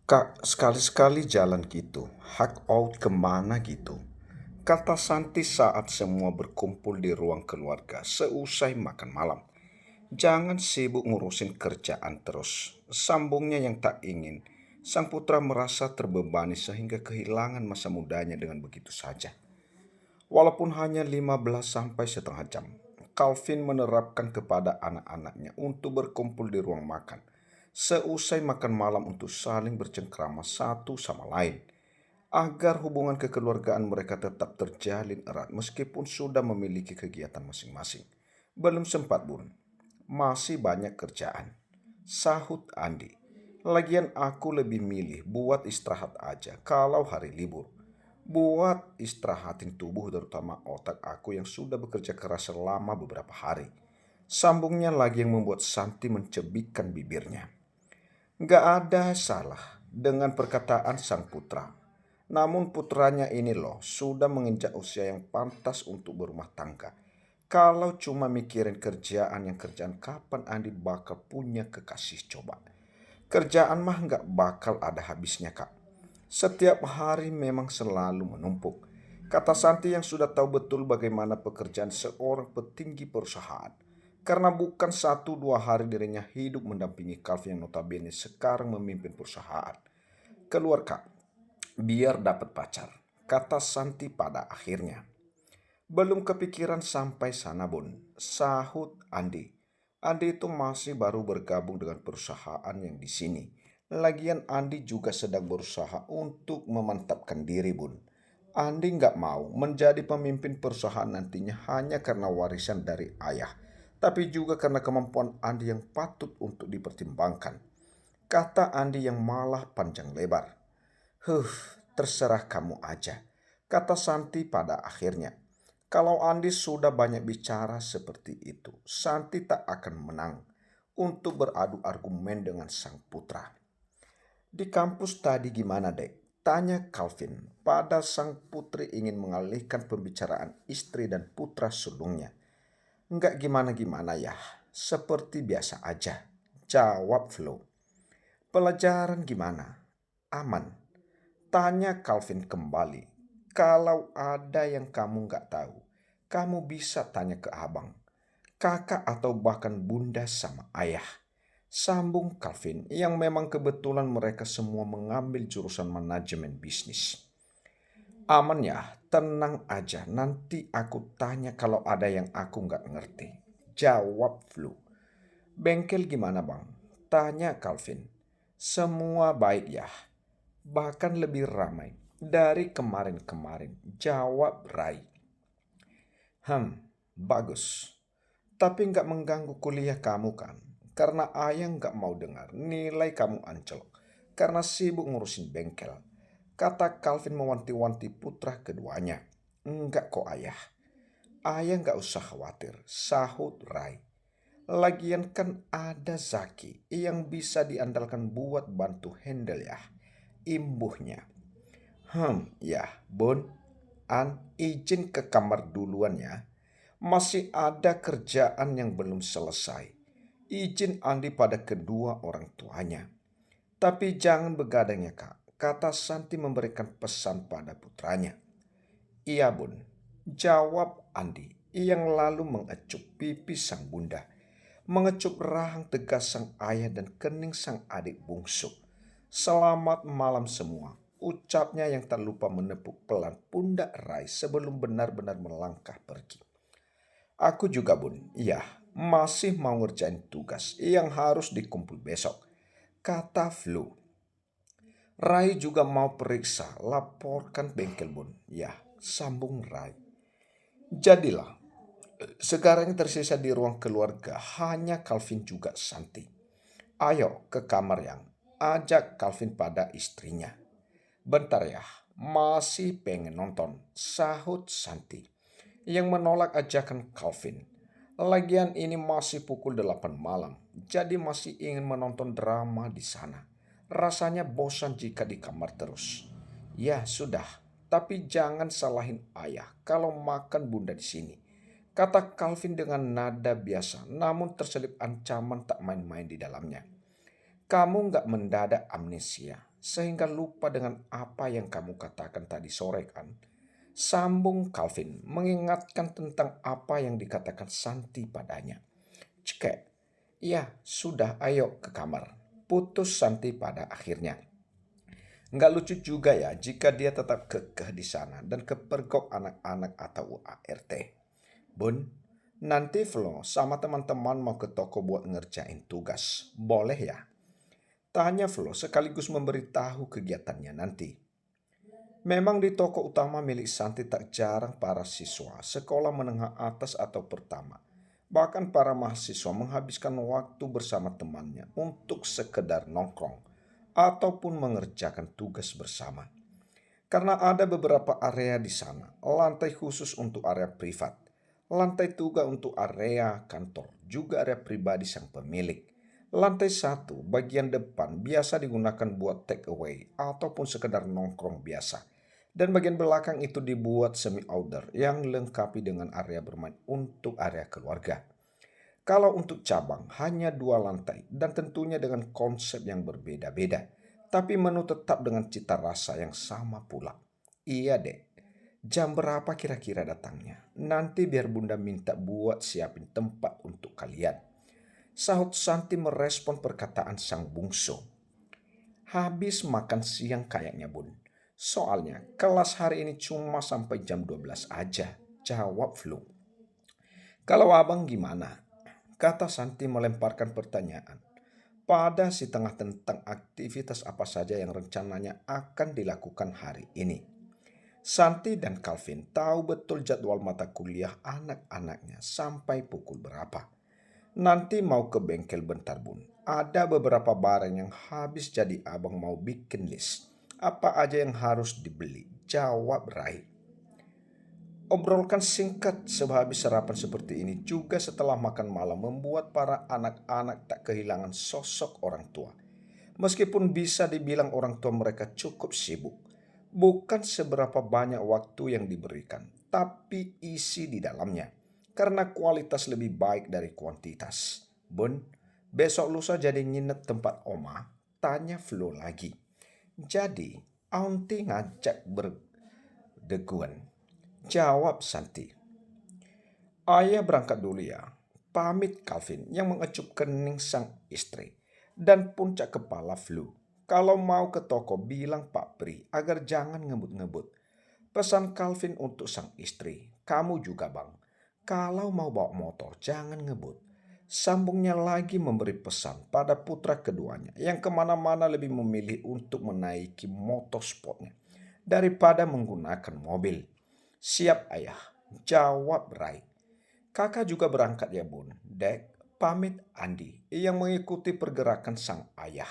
Kak, sekali-sekali jalan gitu, hak out kemana gitu. Kata Santi saat semua berkumpul di ruang keluarga seusai makan malam. Jangan sibuk ngurusin kerjaan terus. Sambungnya yang tak ingin. Sang putra merasa terbebani sehingga kehilangan masa mudanya dengan begitu saja. Walaupun hanya 15 sampai setengah jam, Calvin menerapkan kepada anak-anaknya untuk berkumpul di ruang makan. Seusai makan malam untuk saling bercengkrama satu sama lain. Agar hubungan kekeluargaan mereka tetap terjalin erat meskipun sudah memiliki kegiatan masing-masing. Belum sempat bun, masih banyak kerjaan. Sahut Andi. Lagian aku lebih milih buat istirahat aja kalau hari libur. Buat istirahatin tubuh terutama otak aku yang sudah bekerja keras selama beberapa hari. Sambungnya lagi yang membuat Santi mencebikkan bibirnya. Gak ada salah dengan perkataan sang putra. Namun putranya ini loh sudah menginjak usia yang pantas untuk berumah tangga. Kalau cuma mikirin kerjaan kapan Andi bakal punya kekasih coba. Kerjaan mah gak bakal ada habisnya kak. Setiap hari memang selalu menumpuk. Kata Santi yang sudah tahu betul bagaimana pekerjaan seorang petinggi perusahaan. Karena bukan 1-2 hari dirinya hidup mendampingi Calvin yang notabene sekarang memimpin perusahaan. Keluar kak, biar dapat pacar. Kata Santi pada akhirnya. Belum kepikiran sampai sana bun, sahut Andi. Andi itu masih baru bergabung dengan perusahaan yang di sini. Lagian Andi juga sedang berusaha untuk memantapkan diri bun. Andi nggak mau menjadi pemimpin perusahaan nantinya hanya karena warisan dari ayah. Tapi juga karena kemampuan Andi yang patut untuk dipertimbangkan. Kata Andi yang malah panjang lebar. Terserah kamu aja. Kata Santi pada akhirnya. Kalau Andi sudah banyak bicara seperti itu, Santi tak akan menang untuk beradu argumen dengan sang putra. Di kampus tadi gimana dek? Tanya Calvin pada sang putri ingin mengalihkan pembicaraan istri dan putra sulungnya. Enggak gimana-gimana ya, seperti biasa aja. Jawab Flo. Pelajaran gimana? Aman. Tanya Calvin kembali. Kalau ada yang kamu nggak tahu, kamu bisa tanya ke abang, kakak atau bahkan bunda sama ayah. Sambung Calvin yang memang kebetulan mereka semua mengambil jurusan manajemen bisnis. Aman ya, tenang aja. Nanti aku tanya kalau ada yang aku nggak ngerti. Jawab Flu. Bengkel gimana bang? Tanya Calvin. Semua baik ya. Bahkan lebih ramai dari kemarin-kemarin. Jawab Rai. Bagus. Tapi nggak mengganggu kuliah kamu kan? Karena ayah nggak mau dengar nilai kamu anjlok. Karena sibuk ngurusin bengkel. Kata Calvin mewanti-wanti putra keduanya. Enggak kok ayah. Ayah nggak usah khawatir. Sahut Rai. Lagian kan ada Zaki yang bisa diandalkan buat bantu handle ya. Imbuhnya. Ya, Bun. Izin ke kamar duluan ya. Masih ada kerjaan yang belum selesai. Izin Andi pada kedua orang tuanya. Tapi jangan begadang ya kak, kata Santi memberikan pesan pada putranya. Iya bun, jawab Andi yang lalu mengecup pipi sang bunda. Mengecup rahang tegas sang ayah dan kening sang adik bungsu. Selamat malam semua, ucapnya yang tak lupa menepuk pelan pundak Rai sebelum benar-benar melangkah pergi. Aku juga bun, iya masih mau ngerjain tugas yang harus dikumpul besok, kata Flu. Rai juga mau periksa, laporkan bengkel bun, ya sambung Rai. Jadilah, sekarang yang tersisa di ruang keluarga hanya Calvin juga Santi. Ayo ke kamar yang, ajak Calvin pada istrinya. Bentar ya, masih pengen nonton, sahut Santi yang menolak ajakan Calvin. Lagian ini masih pukul 8 malam, jadi masih ingin menonton drama di sana. Rasanya bosan jika di kamar terus. Ya sudah, tapi jangan salahin ayah kalau makan bunda di sini. Kata Calvin dengan nada biasa, namun terselip ancaman tak main-main di dalamnya. Kamu nggak mendadak amnesia. sehingga lupa dengan apa yang kamu katakan tadi sore kan? Sambung Calvin mengingatkan tentang apa yang dikatakan Santi padanya. Cekek, ya sudah ayo ke kamar. Putus Santi pada akhirnya. Nggak lucu juga ya jika dia tetap kekeh di sana dan kepergok anak-anak atau UART. Bun, nanti Flo sama teman-teman mau ke toko buat ngerjain tugas. Boleh ya? Tanya Flo sekaligus memberitahu kegiatannya nanti. Memang di toko utama milik Santi tak jarang para siswa sekolah menengah atas atau pertama. Bahkan para mahasiswa menghabiskan waktu bersama temannya untuk sekedar nongkrong ataupun mengerjakan tugas bersama. Karena ada beberapa area di sana, lantai khusus untuk area privat, lantai 3 untuk area kantor, juga area pribadi sang pemilik. Lantai 1 bagian depan biasa digunakan buat take away ataupun sekedar nongkrong biasa. Dan bagian belakang itu dibuat semi outdoor yang lengkapi dengan area bermain untuk area keluarga. Kalau untuk cabang hanya 2 lantai dan tentunya dengan konsep yang berbeda-beda. Tapi menu tetap dengan cita rasa yang sama pula. Iya dek, jam berapa kira-kira datangnya? Nanti biar bunda minta buat siapin tempat untuk kalian. Sahut Santi merespon perkataan sang bungsu. Habis makan siang kayaknya bun. Soalnya kelas hari ini cuma sampai jam 12 aja. Jawab Flu. Kalau abang gimana? Kata Santi melemparkan pertanyaan pada si tengah tentang aktivitas apa saja yang rencananya akan dilakukan hari ini. Santi dan Calvin tahu betul jadwal mata kuliah anak-anaknya sampai pukul berapa. Nanti mau ke bengkel bentar bun. Ada beberapa barang yang habis jadi abang mau bikin list. Apa aja yang harus dibeli? Jawab Rai. Obrolkan singkat sehabis sarapan seperti ini juga setelah makan malam membuat para anak-anak tak kehilangan sosok orang tua. Meskipun bisa dibilang orang tua mereka cukup sibuk. Bukan seberapa banyak waktu yang diberikan, tapi isi di dalamnya. Karena kualitas lebih baik dari kuantitas. Bun, besok lusa jadi nginep tempat Oma? Tanya Flo lagi. Jadi, Auntie ngajak berdeguan. Jawab Santi. Ayah berangkat dulu ya. Pamit Calvin yang mengecup kening sang istri. Dan puncak kepala Flu. Kalau mau ke toko bilang Pak Pri agar jangan ngebut-ngebut. Pesan Calvin untuk sang istri. Kamu juga bang. Kalau mau bawa motor jangan ngebut. Sambungnya lagi memberi pesan pada putra keduanya yang kemana-mana lebih memilih untuk menaiki motor sportnya daripada menggunakan mobil. Siap ayah, jawab Rai. Kakak juga berangkat ya bun. Dek, pamit Andi yang mengikuti pergerakan sang ayah.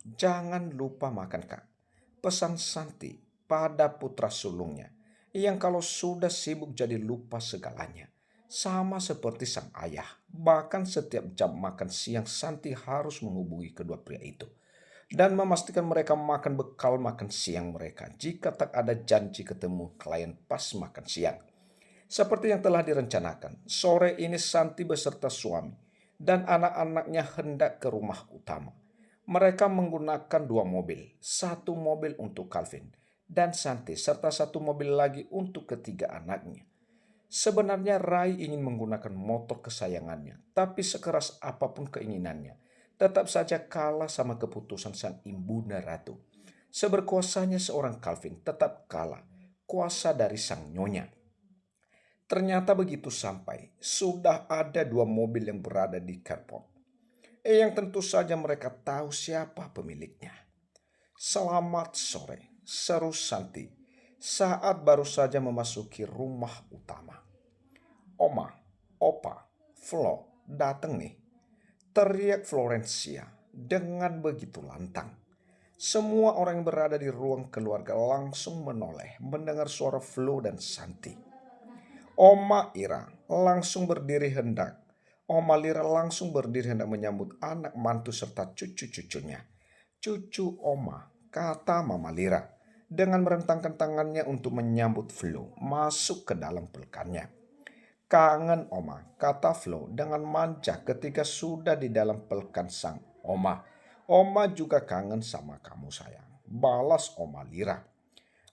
Jangan lupa makan kak. Pesan Santi pada putra sulungnya. Yang kalau sudah sibuk jadi lupa segalanya. Sama seperti sang ayah. Bahkan setiap jam makan siang Santi harus menghubungi kedua pria itu dan memastikan mereka makan bekal makan siang mereka jika tak ada janji ketemu klien pas makan siang. Seperti yang telah direncanakan, sore ini Santi beserta suami dan anak-anaknya hendak ke rumah utama. Mereka menggunakan 2 mobil, 1 mobil untuk Calvin dan Santi serta 1 mobil lagi untuk ketiga anaknya. Sebenarnya Rai ingin menggunakan motor kesayangannya, tapi sekeras apapun keinginannya, tetap saja kalah sama keputusan sang ibunda ratu. Seberkuasanya seorang Calvin tetap kalah kuasa dari sang nyonya. Ternyata begitu sampai, sudah ada 2 mobil yang berada di carport. Yang tentu saja mereka tahu siapa pemiliknya. Selamat sore, seru Santi saat baru saja memasuki rumah utama. Oma, Opa, Flo datang nih. Teriak Florencia dengan begitu lantang. Semua orang yang berada di ruang keluarga langsung menoleh mendengar suara Flo dan Santi. Oma Ira langsung berdiri hendak. Oma Lira langsung berdiri hendak menyambut anak mantu serta cucu-cucunya. Cucu Oma, kata Mama Lira dengan merentangkan tangannya untuk menyambut Flo masuk ke dalam pelukannya. Kangen Oma, kata Flo dengan manja ketika sudah di dalam pelukan sang Oma. Oma juga kangen sama kamu sayang. Balas Oma Lira.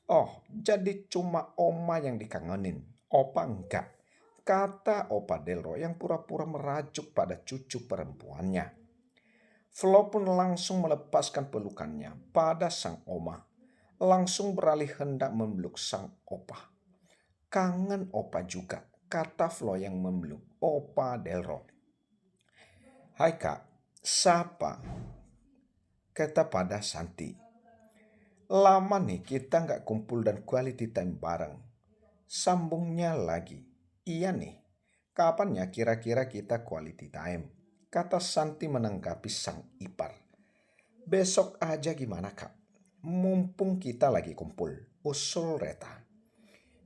Oh, jadi cuma Oma yang dikangenin. Opa enggak. Kata Opa Delro yang pura-pura merajuk pada cucu perempuannya. Flo pun langsung melepaskan pelukannya pada sang Oma. Langsung beralih hendak memeluk sang Opa. Kangen Opa juga, kata Flo yang memeluk Opa Delro. Hai kak, sapa? Kata pada Santi. Lama nih kita nggak kumpul dan quality time bareng. Sambungnya lagi. Iya nih, kapan ya kira-kira kita quality time? Kata Santi menanggapi sang ipar. Besok aja gimana kak? Mumpung kita lagi kumpul. Usul Reta.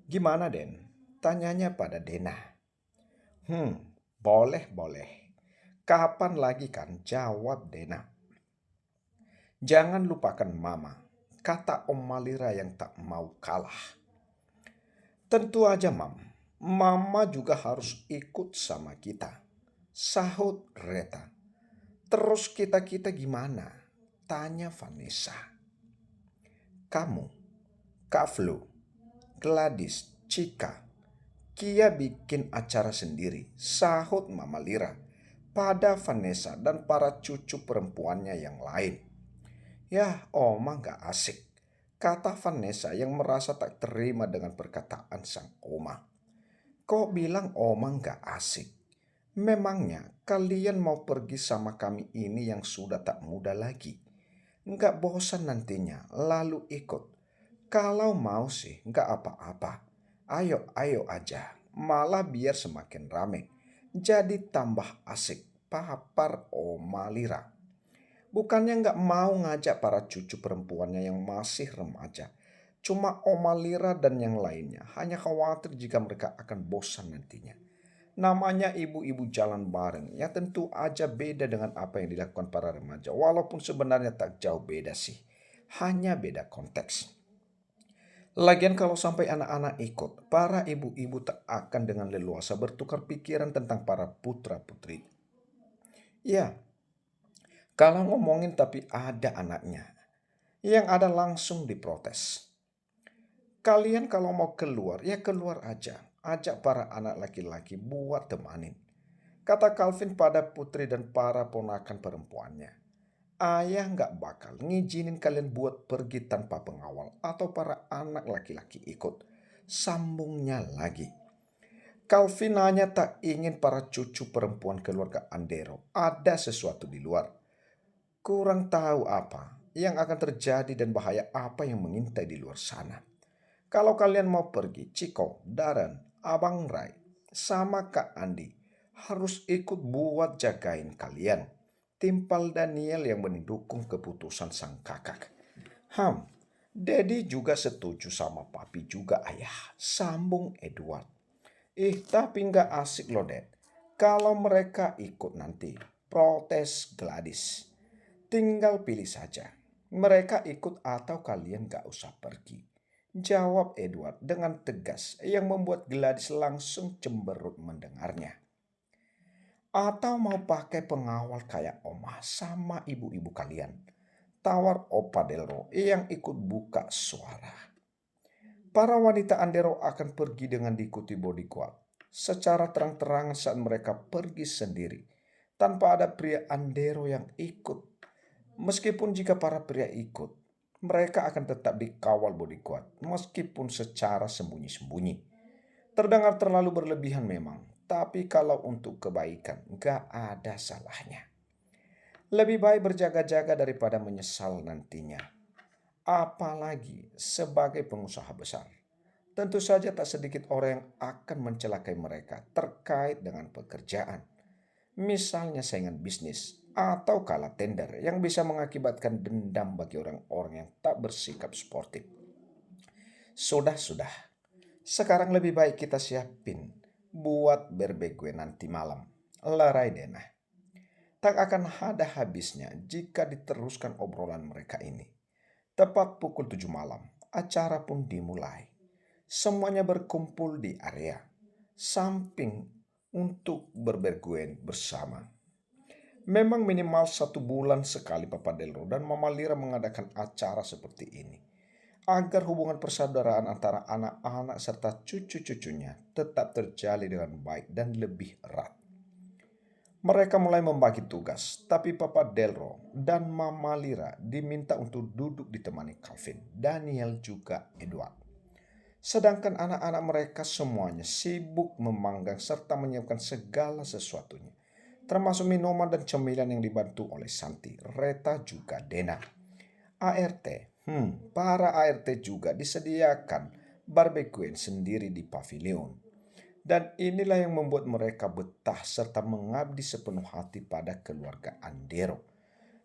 Gimana Den? Tanyanya pada Dena. Boleh. Kapan lagi kan? Jawab Dena. Jangan lupakan mama, kata Om Malira yang tak mau kalah. Tentu aja Mam, mama juga harus ikut sama kita, sahut Reta. Terus kita-kita gimana? Tanya Vanessa. Kamu, Kak Flu, Gladys, Cika, Kia bikin acara sendiri, sahut Mama Lira pada Vanessa dan para cucu perempuannya yang lain. Ya, Oma gak asik, kata Vanessa yang merasa tak terima dengan perkataan sang Oma. Kok bilang Oma gak asik? Memangnya kalian mau pergi sama kami ini yang sudah tak muda lagi? Gak bosan nantinya lalu ikut? Kalau mau sih gak apa-apa. Ayo aja, malah biar semakin rame. Jadi tambah asik, papar Oma Lira. Bukannya nggak mau ngajak para cucu perempuannya yang masih remaja. Cuma Oma Lira dan yang lainnya hanya khawatir jika mereka akan bosan nantinya. Namanya ibu-ibu jalan bareng, ya tentu aja beda dengan apa yang dilakukan para remaja. Walaupun sebenarnya tak jauh beda sih, hanya beda konteks. Lagian kalau sampai anak-anak ikut, para ibu-ibu tak akan dengan leluasa bertukar pikiran tentang para putra-putri. Ya, kalau ngomongin tapi ada anaknya, yang ada langsung diprotes. Kalian kalau mau keluar, ya keluar aja. Ajak para anak laki-laki buat temanin. Kata Calvin pada putri dan para ponakan perempuannya. Ayah nggak bakal ngizinin kalian buat pergi tanpa pengawal atau para anak laki-laki ikut. Sambungnya lagi. Calvin hanya tak ingin para cucu perempuan keluarga Andero ada sesuatu di luar. Kurang tahu apa yang akan terjadi dan bahaya apa yang mengintai di luar sana. Kalau kalian mau pergi, Ciko, Darren, Abang Rai, sama Kak Andi harus ikut buat jagain kalian. Timpal Daniel yang mendukung keputusan sang kakak. Dedi juga setuju sama papi juga ayah, sambung Edward. Tapi nggak asik loh Dad. Kalau mereka ikut nanti, protes Gladys. Tinggal pilih saja, mereka ikut atau kalian gak usah pergi. Jawab Edward dengan tegas yang membuat Gladys langsung cemberut mendengarnya. Atau mau pakai pengawal kayak Oma sama ibu-ibu kalian. Tawar Opa Delro yang ikut buka suara. Para wanita Andero akan pergi dengan diikuti bodyguard. Secara terang-terangan saat mereka pergi sendiri. Tanpa ada pria Andero yang ikut. Meskipun jika para pria ikut, mereka akan tetap dikawal bodyguard meskipun secara sembunyi-sembunyi. Terdengar terlalu berlebihan memang, tapi kalau untuk kebaikan gak ada salahnya. Lebih baik berjaga-jaga daripada menyesal nantinya. Apalagi sebagai pengusaha besar. Tentu saja tak sedikit orang yang akan mencelakai mereka terkait dengan pekerjaan. Misalnya saingan bisnis atau kalah tender yang bisa mengakibatkan dendam bagi orang-orang yang tak bersikap sportif. Sudah. Sekarang lebih baik kita siapin buat berbegue nanti malam. Lerai Dena. Tak akan ada habisnya jika diteruskan obrolan mereka ini. Tepat pukul 7 malam, acara pun dimulai. Semuanya berkumpul di area samping untuk berberguen bersama. Memang minimal 1 bulan sekali Papa Delro dan Mama Lira mengadakan acara seperti ini, agar hubungan persaudaraan antara anak-anak serta cucu-cucunya tetap terjalin dengan baik dan lebih erat. Mereka mulai membagi tugas, tapi Papa Delro dan Mama Lira diminta untuk duduk ditemani Calvin, Daniel juga Edward. Sedangkan anak-anak mereka semuanya sibuk memanggang serta menyiapkan segala sesuatunya, termasuk minuman dan cemilan yang dibantu oleh Santi, Reta juga Dena. ART, para ART juga disediakan barbeque sendiri di pavilion. Dan inilah yang membuat mereka betah serta mengabdi sepenuh hati pada keluarga Andero.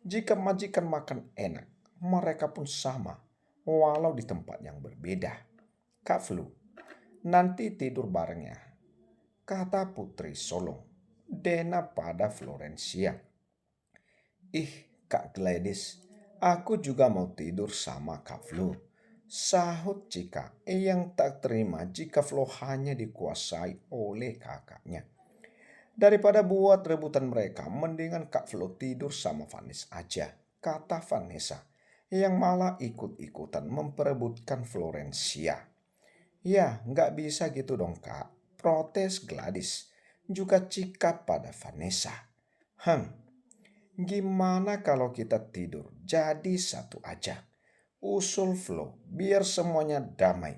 Jika majikan makan enak, mereka pun sama, walau di tempat yang berbeda. Kak Flu, nanti tidur bareng ya, kata Putri Solong, Dena pada Florencia. Ih, Kak Gladys, aku juga mau tidur sama Kak Flu, sahut Cika yang tak terima jika Flo hanya dikuasai oleh kakaknya. Daripada buat rebutan mereka, mendingan Kak Flo tidur sama Vanessa aja, kata Vanessa, yang malah ikut-ikutan memperebutkan Florencia. Ya, nggak bisa gitu dong Kak, protes Gladys, juga Cika pada Vanessa. Gimana kalau kita tidur jadi satu aja? Usul Flo, biar semuanya damai.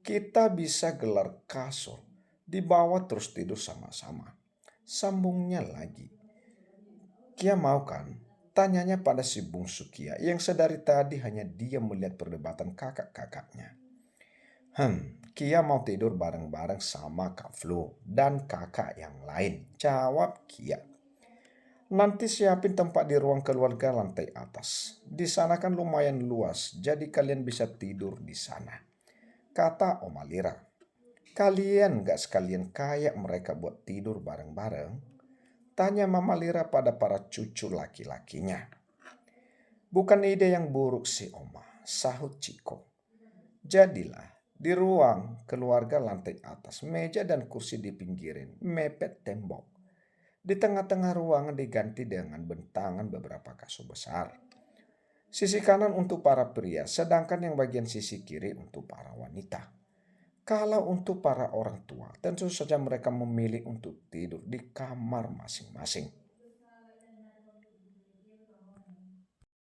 Kita bisa gelar kasur, di bawah terus tidur sama-sama. Sambungnya lagi. Kia mau kan? Tanyanya pada si bungsu Kia yang sedari tadi hanya diam melihat perdebatan kakak-kakaknya. Kia mau tidur bareng-bareng sama Kak Flo dan kakak yang lain, jawab Kia. Nanti siapin tempat di ruang keluarga lantai atas. Di sana kan lumayan luas, jadi kalian bisa tidur di sana, kata Oma Lira. Kalian gak sekalian kayak mereka buat tidur bareng-bareng? Tanya Mama Lira pada para cucu laki-lakinya. Bukan ide yang buruk sih Oma, sahut Ciko. Jadilah di ruang keluarga lantai atas, meja dan kursi dipinggirin, mepet tembok. Di tengah-tengah ruangan diganti dengan bentangan beberapa kasur besar. Sisi kanan untuk para pria, sedangkan yang bagian sisi kiri untuk para wanita. Kalau untuk para orang tua, tentu saja mereka memilih untuk tidur di kamar masing-masing.